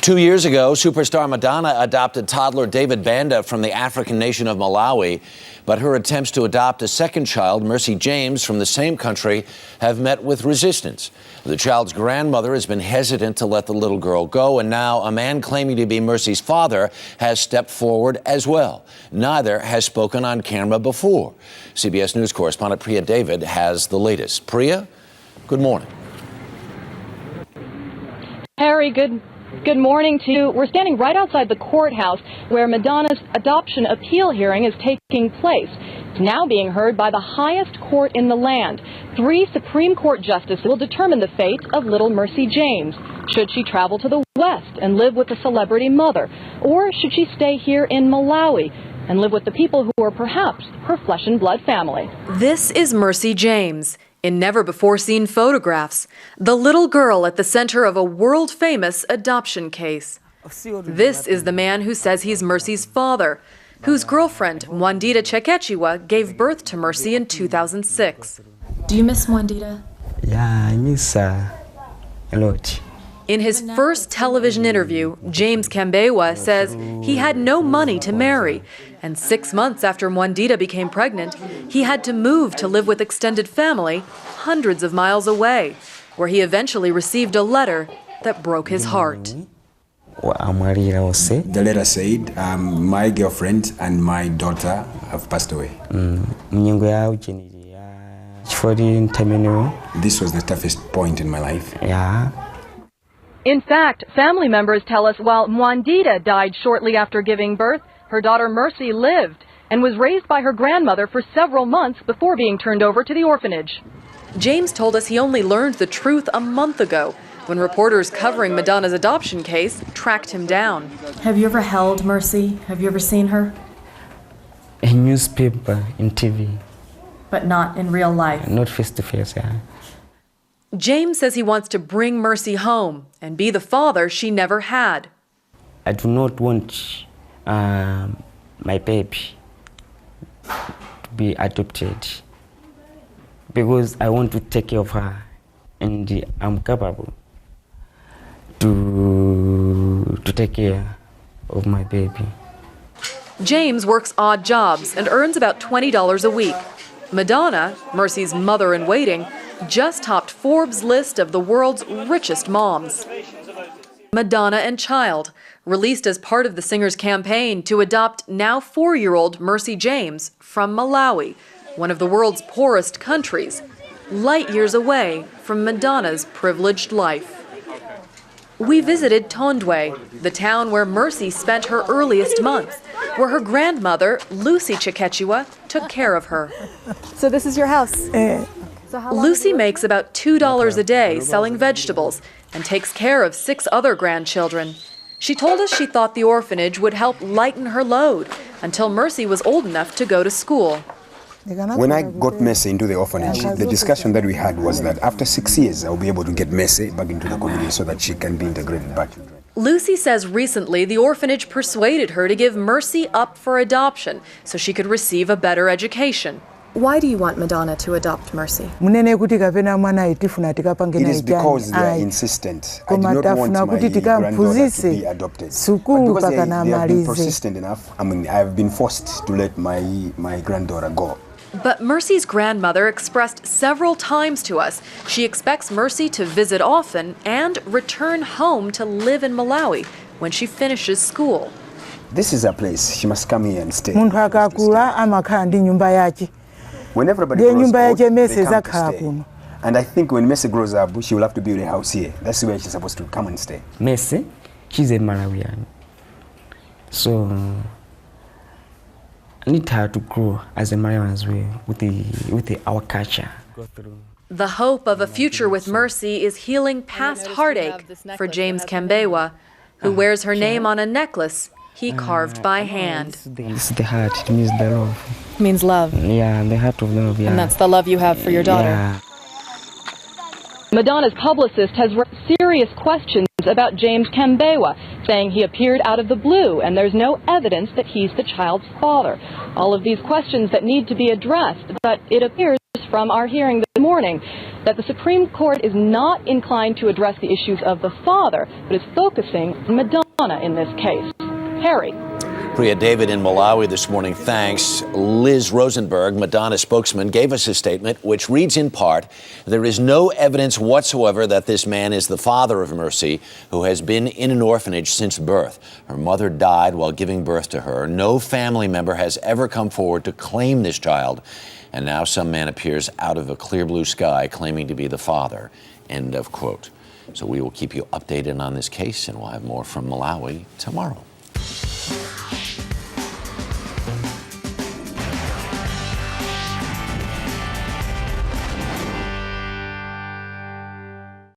2 years ago, superstar Madonna adopted toddler David Banda from the African nation of Malawi. But her attempts to adopt a second child, Mercy James, from the same country, have met with resistance. The child's grandmother has been hesitant to let the little girl go, and now a man claiming to be Mercy's father has stepped forward as well. Neither has spoken on camera before. CBS News correspondent Priya David has the latest. Priya, good morning. Harry, Good morning to you. We're standing right outside the courthouse where Madonna's adoption appeal hearing is taking place. It's now being heard by the highest court in the land. 3 Supreme Court justices will determine the fate of little Mercy James. Should she travel to the West and live with a celebrity mother? Or should she stay here in Malawi and live with the people who are perhaps her flesh and blood family? This is Mercy James. In never-before-seen photographs, the little girl at the center of a world-famous adoption case. This is the man who says he's Mercy's father, whose girlfriend, Mwandita Chikechiwa, gave birth to Mercy in 2006. Do you miss Mwandita? Yeah, I miss her a lot. In his first television interview, James Kambewa says he had no money to marry, and 6 months after Mwandita became pregnant, he had to move to live with extended family hundreds of miles away, where he eventually received a letter that broke his heart. The letter said, my girlfriend and my daughter have passed away. This was the toughest point in my life. Yeah. In fact, family members tell us while Mwandita died shortly after giving birth, her daughter Mercy lived and was raised by her grandmother for several months before being turned over to the orphanage. James told us he only learned the truth a month ago when reporters covering Madonna's adoption case tracked him down. Have you ever held Mercy? Have you ever seen her? In newspaper, in TV. But not in real life? Not face to face, yeah. James says he wants to bring Mercy home and be the father she never had. I do not want my baby to be adopted because I want to take care of her and I'm capable to take care of my baby. James works odd jobs and earns about $20 a week. Madonna, Mercy's mother-in-waiting, just topped Forbes' list of the world's richest moms. Madonna and Child, released as part of the singer's campaign to adopt now 4-year-old Mercy James from Malawi, one of the world's poorest countries, light years away from Madonna's privileged life. We visited Tondwe, the town where Mercy spent her earliest months, where her grandmother, Lucy Chikechiwa, took care of her. So this is your house? Lucy makes about $2 a day selling vegetables and takes care of 6 other grandchildren. She told us she thought the orphanage would help lighten her load until Mercy was old enough to go to school. When I got Mercy into the orphanage, the discussion that we had was that after 6 years, I'll be able to get Mercy back into the community so that she can be integrated back. Lucy says recently the orphanage persuaded her to give Mercy up for adoption so she could receive a better education. Why do you want Madonna to adopt Mercy? It is because they are insistent. I did not want my granddaughter to be adopted. But because they have been persistent enough, I have been forced to let my granddaughter go. But Mercy's grandmother expressed several times to us she expects Mercy to visit often and return home to live in Malawi when she finishes school. This is a place. She must come here and stay. When everybody grows old, they come to stay. And I think when Mercy grows up, she will have to build a house here. That's where she's supposed to come and stay. Mercy, she's a Malawian. So I need her to grow as a Malawian as well with our culture. The hope of a future with Mercy is healing past heartache for James Kambewa, who wears her name on a necklace he carved by hand. It's the heart, it means the love. It means love. Yeah, the heart of love, yeah. And that's the love you have for your daughter. Yeah. Madonna's publicist has raised serious questions about James Kambewa, saying he appeared out of the blue and there's no evidence that he's the child's father. All of these questions that need to be addressed, but it appears from our hearing morning that the Supreme Court is not inclined to address the issues of the father, but is focusing on Madonna in this case. Harry. Priya David in Malawi this morning, thanks. Liz Rosenberg, Madonna's spokesman, gave us a statement which reads in part, there is no evidence whatsoever that this man is the father of Mercy, who has been in an orphanage since birth. Her mother died while giving birth to her. No family member has ever come forward to claim this child. And now some man appears out of a clear blue sky claiming to be the father. End of quote. So we will keep you updated on this case, and we'll have more from Malawi tomorrow.